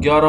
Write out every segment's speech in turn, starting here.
11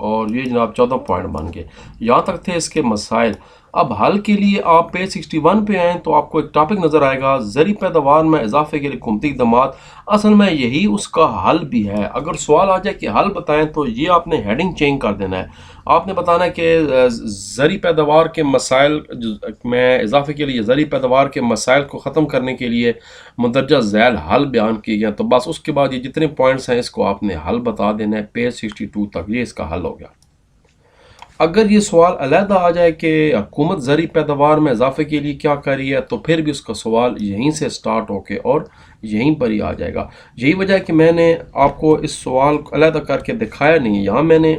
اور یہ جناب 14 پوائنٹ بن گئے. یہاں تک تھے اس کے مسائل. اب حل کے لیے آپ پیج 61 پہ آئیں تو آپ کو ایک ٹاپک نظر آئے گا، زرعی پیداوار میں اضافے کے لیے حکومتی اقدامات. اصل میں یہی اس کا حل بھی ہے. اگر سوال آ جائے کہ حل بتائیں تو یہ آپ نے ہیڈنگ چینج کر دینا ہے. آپ نے بتانا ہے کہ زرعی پیداوار کے مسائل میں اضافے کے لیے زرعی پیداوار کے مسائل کو ختم کرنے کے لیے مندرجہ ذیل حل بیان کیے گئے. تو بس اس کے بعد یہ جتنے پوائنٹس ہیں اس کو آپ نے حل بتا دینا ہے پیج 62 تک. یہ اس کا حل ہو گیا. اگر یہ سوال علیحدہ آ جائے کہ حکومت زرعی پیداوار میں اضافے کے لیے کیا کر رہی ہے تو پھر بھی اس کا سوال یہیں سے سٹارٹ ہو کے اور یہیں پر ہی آ جائے گا. یہی وجہ ہے کہ میں نے آپ کو اس سوال کو علیحدہ کر کے دکھایا نہیں. یہاں میں نے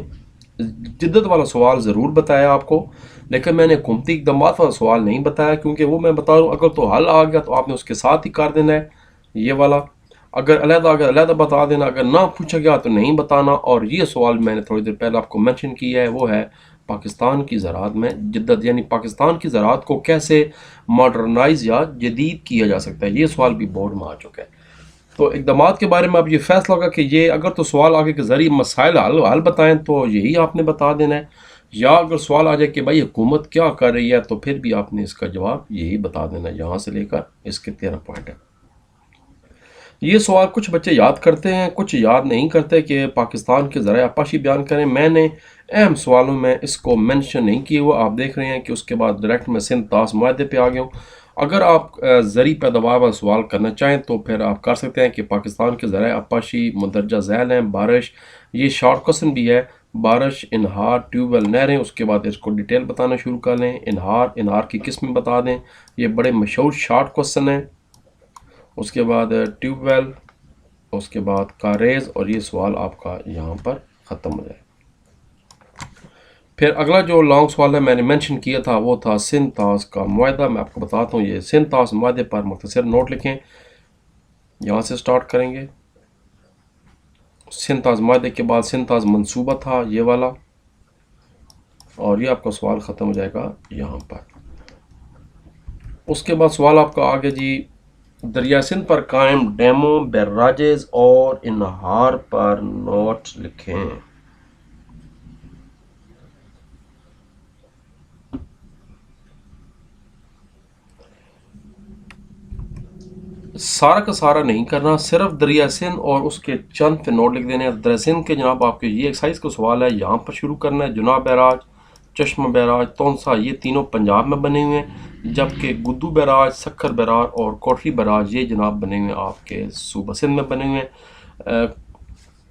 جدت والا سوال ضرور بتایا آپ کو، لیکن میں نے حکومتی اقدامات والا سوال نہیں بتایا، کیونکہ وہ میں بتا رہا ہوں اگر تو حل آ گیا تو آپ نے اس کے ساتھ ہی کر دینا ہے یہ والا. اگر علیحدہ بتا دینا، اگر نہ پوچھا گیا تو نہیں بتانا. اور یہ سوال میں نے تھوڑی دیر پہلے آپ کو منشن کیا ہے، وہ ہے پاکستان کی زراعت میں جدت، یعنی پاکستان کی زراعت کو کیسے ماڈرنائز یا جدید کیا جا سکتا ہے. یہ سوال بھی بورڈ میں آ چکا ہے. تو اقدامات کے بارے میں اب یہ فیصلہ ہوگا کہ یہ اگر تو سوال آگے کہ زرعی مسائل حل بتائیں تو یہی آپ نے بتا دینا ہے، یا اگر سوال آ جائے کہ بھائی حکومت کیا کر رہی ہے تو پھر بھی آپ نے اس کا جواب یہی بتا دینا ہے. یہاں سے لے کر اس کے 13 پوائنٹ ہے. یہ سوال کچھ بچے یاد کرتے ہیں، کچھ یاد نہیں کرتے کہ پاکستان کے ذرائع آبپاشی بیان کریں. میں نے اہم سوالوں میں اس کو منشن نہیں کیے ہوا. آپ دیکھ رہے ہیں کہ اس کے بعد ڈائریکٹ میں سندھ طاس معاہدے پہ آ گیا ہوں. اگر آپ زرعی پیداوار والا سوال کرنا چاہیں تو پھر آپ کر سکتے ہیں کہ پاکستان کے ذرائع آبپاشی مندرجہ ذیل ہیں. بارش، یہ شارٹ کوسچن بھی ہے، بارش، انہار، ٹیوب ویل، نہریں. اس کے بعد اس کو ڈیٹیل بتانا شروع کر لیں. انہار کی قسمیں بتا دیں. یہ بڑے مشہور شارٹ کوسچن ہیں. اس کے بعد ٹیوب ویل، اس کے بعد کاریز، اور یہ سوال آپ کا یہاں پر ختم ہو جائے. پھر اگلا جو لانگ سوال ہے میں نے منشن کیا تھا وہ تھا سندھ طاس کا معاہدہ. میں آپ کو بتاتا ہوں، یہ سندھ طاس معاہدے پر مختصر نوٹ لکھیں. یہاں سے سٹارٹ کریں گے. سندھ طاس معاہدے کے بعد سندھ طاس منصوبہ تھا یہ والا، اور یہ آپ کا سوال ختم ہو جائے گا یہاں پر. اس کے بعد سوال آپ کا آگے جی، دریا سندھ پر قائم ڈیموں، بیراجز اور انہار پر نوٹ لکھیں. سارا کا سارا نہیں کرنا، صرف دریا سندھ اور اس کے چند پہ نوٹ لکھ دینے ہیں. دریا سندھ کے جناب آپ کے یہ ایکسرسائز کا سوال ہے، یہاں پر شروع کرنا ہے. جناب بیراج، چشمہ بیراج، تونسا، یہ تینوں پنجاب میں بنے ہوئے ہیں، جبکہ گدو بیراج، سکھر بیراج اور کوٹری بیراج یہ جناب بنے ہوئے ہیں آپ کے صوبہ سندھ میں بنے ہوئے ہیں.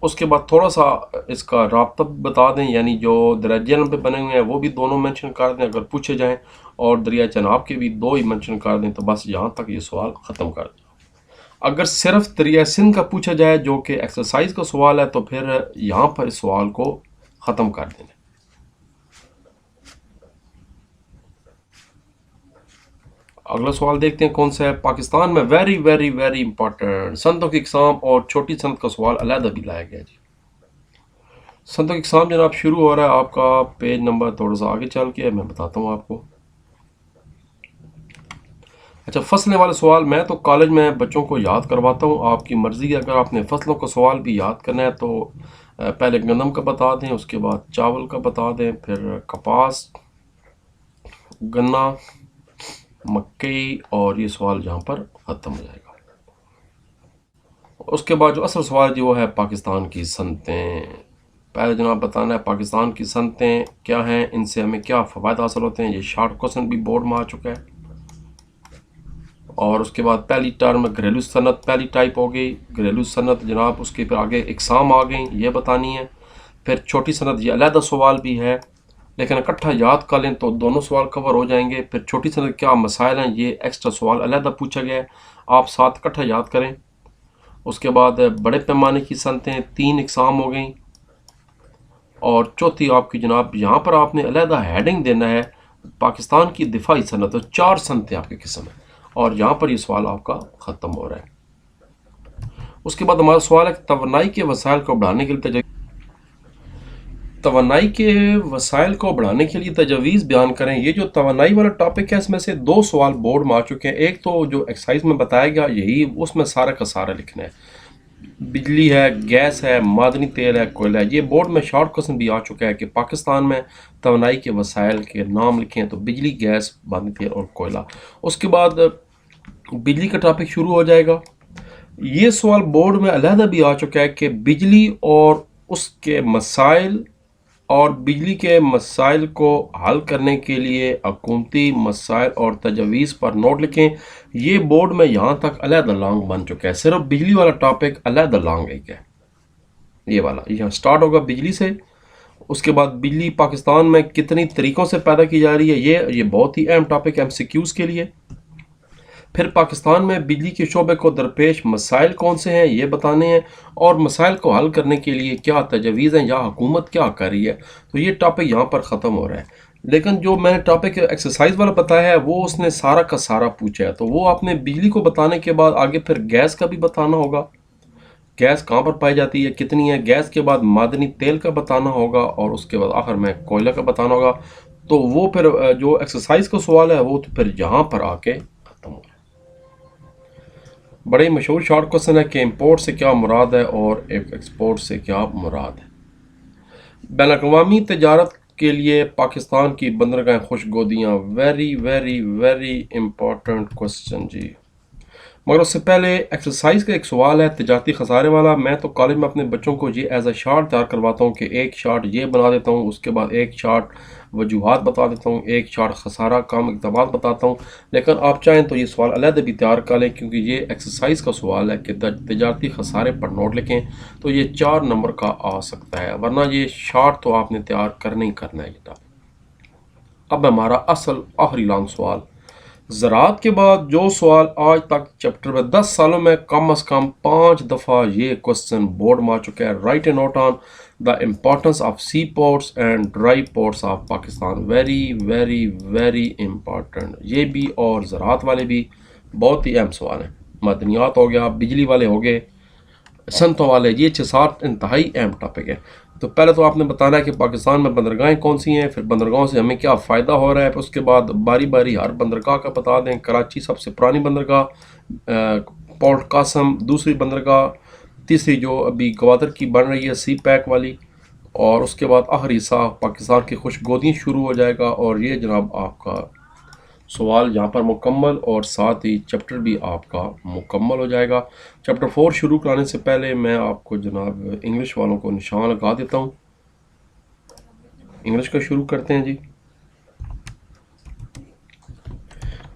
اس کے بعد تھوڑا سا اس کا رابطہ بتا دیں، یعنی جو دریا جہلم پہ بنے ہوئے ہیں وہ بھی دونوں منشن کر دیں اگر پوچھے جائیں، اور دریا چناب کے بھی 2 ہی منشن کر دیں. تو بس یہاں تک یہ سوال ختم کر دیں. اگر صرف دریا سندھ کا پوچھا جائے جو کہ ایکسرسائز کا سوال ہے تو پھر یہاں پر اس سوال کو ختم کر دینا. اگلا سوال دیکھتے ہیں کون سا ہے. پاکستان میں ویری ویری ویری امپورٹنٹ صنعتوں کی اقسام اور چھوٹی صنعت کا سوال علیحدہ بھی لایا گیا جی. صنعتوں کی اقسام جناب شروع ہو رہا ہے آپ کا پیج نمبر تھوڑا سا آگے چل کے، میں بتاتا ہوں آپ کو. اچھا، فصلیں والے سوال میں تو کالج میں بچوں کو یاد کرواتا ہوں، آپ کی مرضی ہے. اگر آپ نے فصلوں کا سوال بھی یاد کرنا ہے تو پہلے گندم کا بتا دیں، اس کے بعد چاول کا بتا دیں، پھر کپاس، گنا، مکئی، اور یہ سوال جہاں پر ختم ہو جائے گا. اس کے بعد جو اصل سوال جو وہ ہے پاکستان کی صنعتیں. پہلے جناب بتانا ہے پاکستان کی صنعتیں کیا ہیں، ان سے ہمیں کیا فوائد حاصل ہوتے ہیں. یہ شارٹ کوسچن بھی بورڈ میں آ چکا ہے. اور اس کے بعد پہلی ٹرم گھریلو صنعت پہلی ٹائپ ہو گئی. گھریلو صنعت جناب اس کے پھر آگے اقسام آ گئیں، یہ بتانی ہے. پھر چھوٹی صنعت یہ علیحدہ سوال بھی ہے، لیکن اکٹھا یاد کر لیں تو دونوں سوال کور ہو جائیں گے. پھر چھوٹی صنعت کیا مسائل ہیں، یہ ایکسٹرا سوال علیحدہ پوچھا گیا ہے، آپ ساتھ اکٹھا یاد کریں. اس کے بعد بڑے پیمانے کی صنعتیں 3 اقسام ہو گئیں. اور چوتھی آپ کی جناب یہاں پر آپ نے علیحدہ ہیڈنگ دینا ہے پاکستان کی دفاعی صنعت. تو 4 صنعتیں آپ کی قسم ہیں، اور یہاں پر یہ سوال آپ کا ختم ہو رہا ہے. اس کے بعد ہمارا سوال ہے کہ توانائی کے وسائل کو بڑھانے کے لیے تجاویز بیان کریں. یہ جو توانائی والا ٹاپک ہے اس میں سے 2 سوال بورڈ میں آ چکے ہیں. ایک تو جو ایکسرسائز میں بتایا گیا یہی، اس میں سارا کا سارا لکھنا ہے. بجلی ہے، گیس ہے، معدنی تیل ہے، کوئلہ ہے. یہ بورڈ میں شارٹ کوسچن بھی آ چکا ہے کہ پاکستان میں توانائی کے وسائل کے نام لکھیں تو بجلی، گیس، معدنی تیل اور کوئلہ. اس کے بعد بجلی کا ٹاپک شروع ہو جائے گا. یہ سوال بورڈ میں علیحدہ بھی آ چکا ہے کہ بجلی اور اس کے مسائل اور بجلی کے مسائل کو حل کرنے کے لیے حکومتی مسائل اور تجاویز پر نوٹ لکھیں. یہ بورڈ میں یہاں تک علیحدہ لانگ بن چکا ہے. صرف بجلی والا ٹاپک علیحدہ لانگ ایک ہے. یہ والا یہاں سٹارٹ ہوگا بجلی سے. اس کے بعد بجلی پاکستان میں کتنی طریقوں سے پیدا کی جا رہی ہے، یہ بہت ہی اہم ٹاپک ایم سی کیوز کے لیے. پھر پاکستان میں بجلی کے شعبے کو درپیش مسائل کون سے ہیں یہ بتانے ہیں، اور مسائل کو حل کرنے کے لیے کیا تجاویز ہیں یا حکومت کیا کر رہی ہے. تو یہ ٹاپک یہاں پر ختم ہو رہا ہے. لیکن جو میں نے ٹاپک ایکسرسائز والا بتایا ہے وہ اس نے سارا کا سارا پوچھا ہے. تو وہ آپ نے بجلی کو بتانے کے بعد آگے پھر گیس کا بھی بتانا ہوگا. گیس کہاں پر پائی جاتی ہے، کتنی ہے. گیس کے بعد معدنی تیل کا بتانا ہوگا، اور اس کے بعد آخر میں کوئلہ کا بتانا ہوگا. تو وہ پھر جو ایکسرسائز کا سوال ہے وہ تو پھر یہاں پر آ کے ختم ہو رہا ہے. بڑے مشہور شارٹ کوسچن ہے کہ امپورٹ سے کیا مراد ہے اور ایکسپورٹ سے کیا مراد ہے. بین الاقوامی تجارت کے لیے پاکستان کی بندرگاہیں خوش گودیاں، very very very important question جی. مگر اس سے پہلے ایکسرسائز کا ایک سوال ہے تجارتی خسارے والا. میں تو کالج میں اپنے بچوں کو یہ ایز اے شارٹ تیار کرواتا ہوں کہ ایک شارٹ یہ بنا دیتا ہوں، اس کے بعد ایک شارٹ وجوہات بتا دیتا ہوں، ایک شارٹ خسارہ کام اقدامات بتاتا ہوں. لیکن آپ چاہیں تو یہ سوال علیحدہ بھی تیار کر لیں، کیونکہ یہ ایکسرسائز کا سوال ہے کہ تجارتی خسارے پر نوٹ لکھیں. تو یہ 4 نمبر کا آ سکتا ہے، ورنہ یہ شارٹ تو آپ نے تیار کرنا ہی کرنا ہے یہ ٹاپک. اب ہمارا اصل آخری لانگ سوال. زراعت کے بعد جو سوال آج تک چیپٹر میں 10 سالوں میں کم از کم 5 دفعہ یہ کوسچن بورڈ میں آ چکا ہے. Write a note on the importance of sea ports and dry ports of Pakistan. Very very very important. یہ بھی اور زراعت والے بھی بہت ہی اہم سوال ہیں. معدنیات ہو گیا، بجلی والے ہو گئے، صنعتوں والے، یہ 6-7 انتہائی اہم ٹاپک ہے. تو پہلے تو آپ نے بتانا ہے کہ پاکستان میں بندرگاہیں کون سی ہیں، پھر بندرگاہوں سے ہمیں کیا فائدہ ہو رہا ہے. پھر اس کے بعد باری باری ہر بندرگاہ کا بتا دیں. کراچی سب سے پرانی بندرگاہ، پورٹ قاسم دوسری بندرگاہ، تیسری جو ابھی گوادر کی بن رہی ہے سی پیک والی، اور اس کے بعد آخری حصہ پاکستان کی خوش گودی شروع ہو جائے گا. اور یہ جناب آپ کا سوال یہاں پر مکمل، اور ساتھ ہی چیپٹر بھی آپ کا مکمل ہو جائے گا. چیپٹر 4 شروع کرانے سے پہلے میں آپ کو جناب انگلش والوں کو نشان لگا دیتا ہوں. انگلش کا شروع کرتے ہیں جی.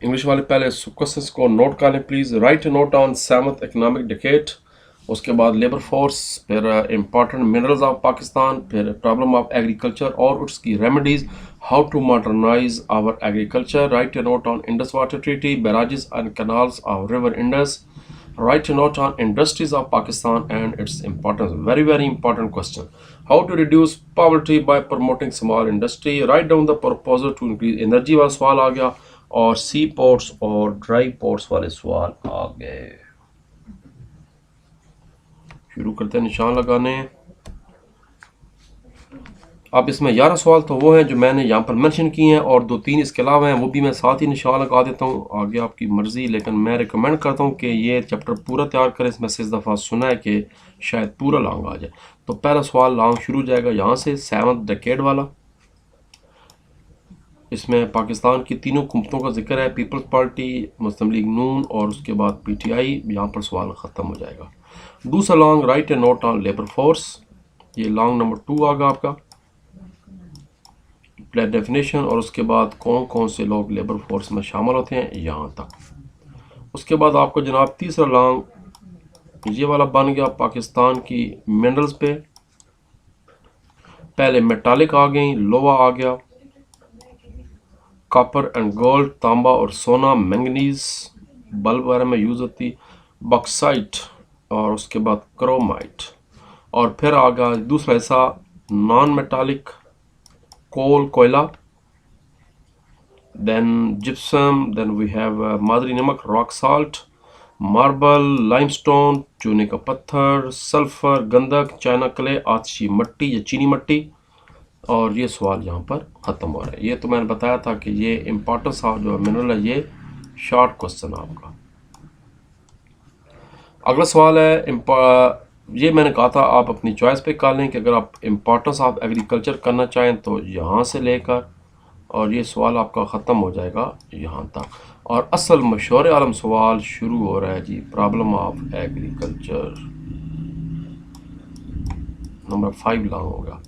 انگلش والے پہلے کوسچنس کو نوٹ کر لیں please. Write note on 7th economic decade, اس کے بعد لیبر فورس، پھر امپارٹنٹ منرلز آف پاکستان، پھر پرابلم آف ایگریکلچر اور اس کی remedies, how to modernise our agriculture. Write a note on Indus water treaty, barrages and canals of river Indus. Write a note on industries of Pakistan and its importance. Very, very important question. How to reduce poverty by promoting small industry. Write down the proposal to increase energy والا سوال آ گیا، اور سی ports اور dry ports والے سوال آ گئے. شروع کرتے ہیں نشان لگانے. اب اس میں 11 سوال تو وہ ہیں جو میں نے یہاں پر منشن کیے ہیں، اور 2-3 اس کے علاوہ ہیں، وہ بھی میں ساتھ ہی نشان لگا دیتا ہوں. آگے آپ کی مرضی، لیکن میں ریکمینڈ کرتا ہوں کہ یہ چیپٹر پورا تیار کریں. اس میں سے اس دفعہ سنا ہے کہ شاید پورا لانگ آ جائے. تو پہلا سوال لانگ شروع جائے گا یہاں سے، 7th ڈیکیڈ والا. اس میں پاکستان کی تینوں حکومتوں کا ذکر ہے، پیپلز پارٹی، مسلم لیگ نون اور اس کے بعد پی ٹی آئی. یہاں پر سوال ختم ہو جائے گا. دوسرا long, write a note on labour force. یہ لانگ نمبر 2 آگا آپ کا. ڈیفینیشن اور اس کے بعد کون کون سے لوگ لیبر فورس میں شامل ہوتے ہیں یہاں تک. اس کے بعد آپ کو جناب تیسرا لانگ یہ والا بن گیا پاکستان کی منرلز پہ. پہلے میٹالک آ گئیں، لوہا آ گیا، کاپر اینڈ گولڈ، تانبا اور سونا، مینگنیز بلب وغیرہ میں یوز ہوتی، باکسائٹ، اور اس کے بعد کرومائٹ. اور پھر آ گیا دوسرا حصہ نان میٹالک، کول، کوئلہ، دین جپسم، دین وی ہیو مادری نمک، راک سالٹ، ماربل، لائم سٹون، چونے کا پتھر، سلفر، گندک، چائنا کلے، آتشی مٹی یا چینی مٹی. اور یہ سوال یہاں پر ختم ہو رہا ہے. یہ تو میں نے بتایا تھا کہ یہ امپورٹنس آف جو منرل ہے یہ شارٹ کوسچن آپ کا. اگلا سوال ہے یہ میں نے کہا تھا آپ اپنی چوائس پہ کر لیں کہ اگر آپ امپورٹنس آف ایگریکلچر کرنا چاہیں تو یہاں سے لے کر، اور یہ سوال آپ کا ختم ہو جائے گا یہاں تک، اور اصل مشہور عالم سوال شروع ہو رہا ہے جی، problem of agriculture number 5 long ہوگا۔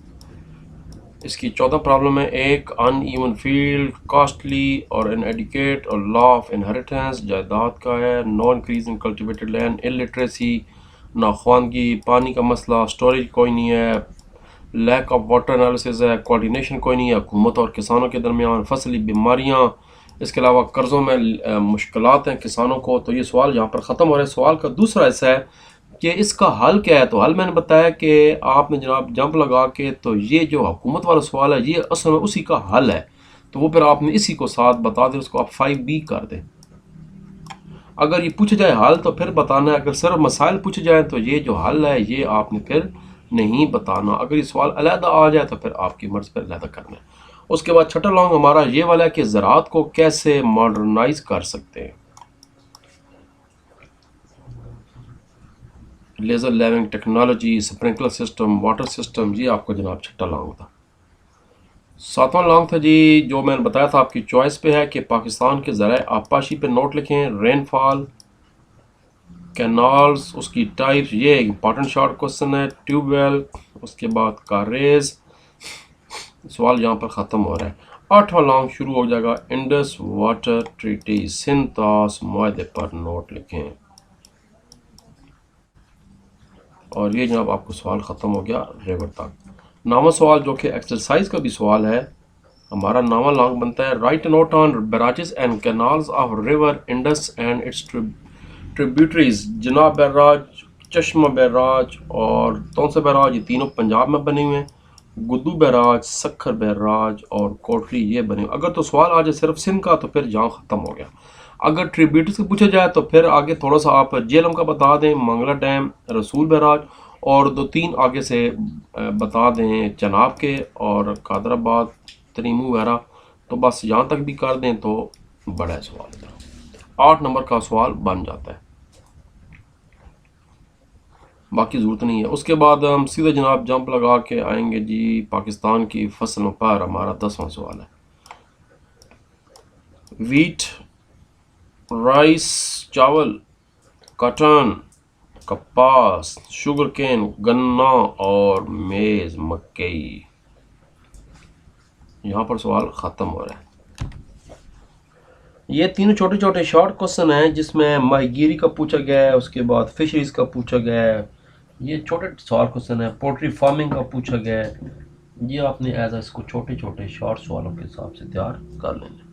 اس کی 14 پرابلم ہے، ایک ان ایون فیلڈ، کاسٹلی اور ان ایڈیکیٹ اور لا آف انہیریٹنس جائیداد کا ہے، no increase in cultivated land, illiteracy ناخواندگی، پانی کا مسئلہ، اسٹوریج کوئی نہیں ہے، لیک آف واٹر انالیسز ہے، کوارڈینیشن کوئی نہیں ہے حکومت اور کسانوں کے درمیان، فصلی بیماریاں، اس کے علاوہ قرضوں میں مشکلات ہیں کسانوں کو۔ تو یہ سوال یہاں پر ختم ہو رہا ہے۔ سوال کا دوسرا حصہ ہے کہ اس کا حل کیا ہے، تو حل میں نے بتایا کہ آپ نے جناب جمپ لگا کے، تو یہ جو حکومت والا سوال ہے یہ اصل میں اسی کا حل ہے، تو وہ پھر آپ نے اسی کو ساتھ بتا دیں، اس کو آپ 5B کر دیں۔ اگر یہ پوچھ جائے حل تو پھر بتانا ہے، اگر صرف مسائل پوچھ جائیں تو یہ جو حل ہے یہ آپ نے پھر نہیں بتانا، اگر یہ سوال علیحدہ آ جائے تو پھر آپ کی مرض پر علیحدہ کرنا ہے۔ اس کے بعد چھٹا لانگ ہمارا یہ والا ہے کہ زراعت کو کیسے ماڈرنائز کر سکتے ہیں، laser levelling technology, sprinkler system, water system, یہ آپ کو جناب چھٹا لانگ تھا۔ ساتواں لانگ تھا جی، جو میں نے بتایا تھا آپ کی چوائس پہ ہے کہ پاکستان کے ذرائع آبپاشی پہ نوٹ لکھیں، رین فال، کینالز، اس کی ٹائپس، یہ امپورٹنٹ شارٹ کوسچن ہے، ٹیوب ویل، اس کے بعد کاریز، سوال یہاں پر ختم ہو رہا ہے۔ 8واں لانگ شروع ہو جائے گا، انڈس واٹر ٹریٹی، سندھ طاس معاہدے پر نوٹ لکھیں، اور یہ جناب آپ کو سوال ختم ہو گیا ریور تک۔ 9واں سوال جو کہ ایکسرسائز کا بھی سوال ہے، ہمارا 9واں لانگ بنتا ہے، write note on barrages and canals of river Indus and its tributaries, جناب بیراج، چشمہ بیراج اور تونسہ بیراج، یہ تینوں پنجاب میں بنے ہوئے ہیں، گدو بیراج، سکھر بیراج اور کوٹلی یہ بنے ہوئے۔ اگر تو سوال آ جائے صرف سندھ کا تو پھر جہاں ختم ہو گیا، اگر ٹریبیوٹریز سے پوچھا جائے تو پھر آگے تھوڑا سا آپ جیلم کا بتا دیں، منگلہ ڈیم، رسول بیراج، اور 2-3 آگے سے بتا دیں چناب کے اور قادر آباد، تریمو وغیرہ، تو بس یہاں تک بھی کر دیں تو بڑا سوال ہے، 8 نمبر کا سوال بن جاتا ہے، باقی ضرورت نہیں ہے۔ اس کے بعد ہم سیدھے جناب جمپ لگا کے آئیں گے جی پاکستان کی فصلوں پر، ہمارا 10واں سوال ہے، ویٹ، رائس، چاول، کاٹن، کپاس، شوگر کین، گنا اور میز مکئی، یہاں پر سوال ختم ہو رہا ہے۔ یہ تینوں چھوٹے چھوٹے شارٹ کوسچن ہیں جس میں ماہی گیری کا پوچھا گیا ہے، اس کے بعد فشریز کا پوچھا گیا ہے، یہ چھوٹے سوال کوسچن ہے، پولٹری فارمنگ کا پوچھا گیا ہے، یہ آپ نے ایز اس کو چھوٹے چھوٹے شارٹ سوالوں کے حساب سے تیار کر لینا۔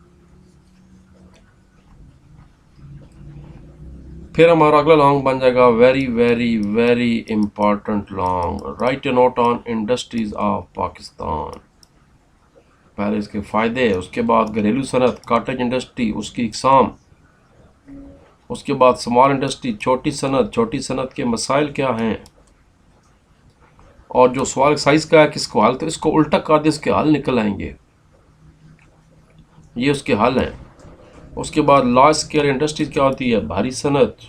پھر ہمارا اگلا لانگ بن جائے گا، very very very important long, write a note on industries of Pakistan, پہلے اس کے فائدے، اس کے بعد گھریلو صنعت، کاٹیج انڈسٹری، اس کی اقسام، اس کے بعد اسمال انڈسٹری، چھوٹی صنعت، چھوٹی صنعت کے مسائل کیا ہیں، اور جو سوال سائز کا ہے کس کو حل، تو اس کو الٹا کر دیں، اس کے حل نکل آئیں گے، یہ اس کے حل ہیں۔ اس کے بعد لارج اسکیل انڈسٹریز کیا ہوتی ہے، بھاری صنعت،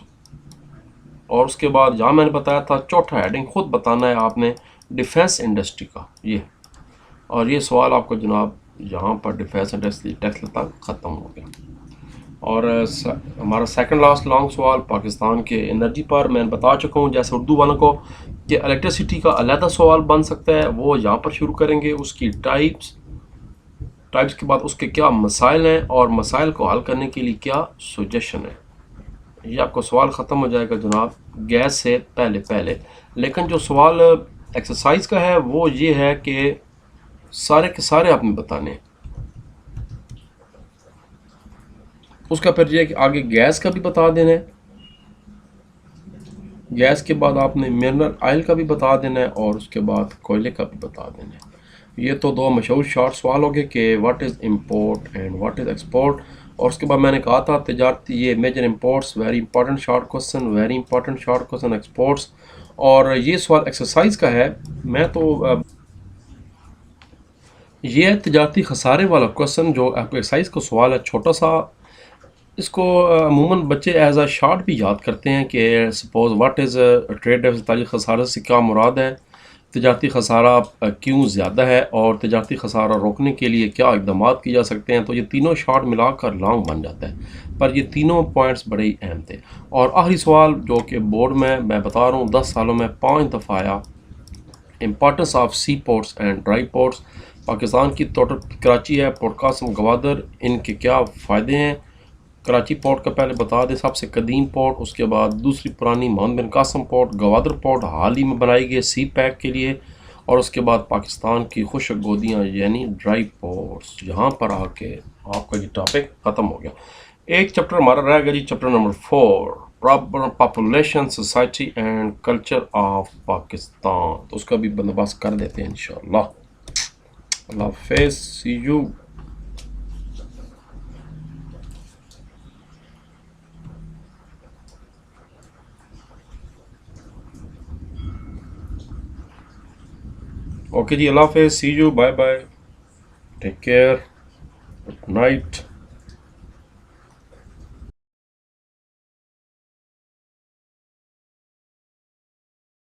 اور اس کے بعد جہاں میں نے بتایا تھا چوتھا ہیڈنگ خود بتانا ہے آپ نے، ڈیفینس انڈسٹری کا، یہ، اور یہ سوال آپ کو جناب یہاں پر ڈیفینس انڈسٹری ٹیکس تک ختم ہو گیا۔ اور ہمارا سیکنڈ لاسٹ لانگ سوال پاکستان کے انرجی پر، میں نے بتا چکا ہوں جیسے اردو والوں کو کہ الیکٹریسٹی کا علیحدہ سوال بن سکتا ہے، وہ یہاں پر شروع کریں گے، اس کی ٹائپس کے بعد اس کے کیا مسائل ہیں اور مسائل کو حل کرنے کے لیے کیا سجیشن ہے، یہ آپ کو سوال ختم ہو جائے گا جناب گیس سے پہلے۔ لیکن جو سوال ایکسرسائز کا ہے وہ یہ ہے کہ سارے کے سارے آپ نے بتانے ہیں، اس کا پھر یہ کہ آگے گیس کا بھی بتا دینا ہے، گیس کے بعد آپ نے منرل آئل کا بھی بتا دینا ہے، اور اس کے بعد کوئلے کا بھی بتا دینا ہے۔ یہ تو 2 مشہور شارٹ سوال ہو گئے کہ what is import and what is export, اور اس کے بعد میں نے کہا تھا تجارتی، یہ major imports, very important short question, very important short question exports, اور یہ سوال ایکسرسائز کا ہے، میں تو یہ ہے تجارتی خسارے والا کوسچن جو ایکسرسائز کا سوال ہے، چھوٹا سا اس کو عموماً بچے ایز اے شارٹ بھی یاد کرتے ہیں کہ suppose what is trade deficit تاریخ خسارے سے کیا مراد ہے، تجارتی خسارہ کیوں زیادہ ہے، اور تجارتی خسارہ روکنے کے لیے کیا اقدامات کیے جا سکتے ہیں. تو یہ تینوں شارٹ ملا کر لانگ بن جاتا ہے، پر یہ تینوں پوائنٹس بڑے ہی اہم تھے. اور آخری سوال جو کہ بورڈ میں بتا رہا ہوں 10 سالوں میں 5 دفعہ آیا، importance of sea ports and dry ports. Pakistan کی ٹوٹل کراچی ہے، پورٹ قاسم، گوادر، ان کے کیا فائدے ہیں. کراچی پورٹ کا پہلے بتا دیں، سب سے قدیم پورٹ، اس کے بعد دوسری پرانی محمد بن قاسم پورٹ، گوادر پورٹ حال ہی میں بنائی گئی سی پیک کے لیے، اور اس کے بعد پاکستان کی خشک گودیاں یعنی ڈرائی پورٹس. یہاں پر آ کے آپ کا یہ ٹاپک ختم ہو گیا. ایک چیپٹر ہمارا رہ گیا جی، chapter number 4، population, society and culture of Pakistan. تو اس کا بھی بندوبست کر دیتے ہیں انشاءاللہ. اللہ حافظ، سی یو. اوکے جی، اللہ حافظ، see you, bye bye, take care, good night.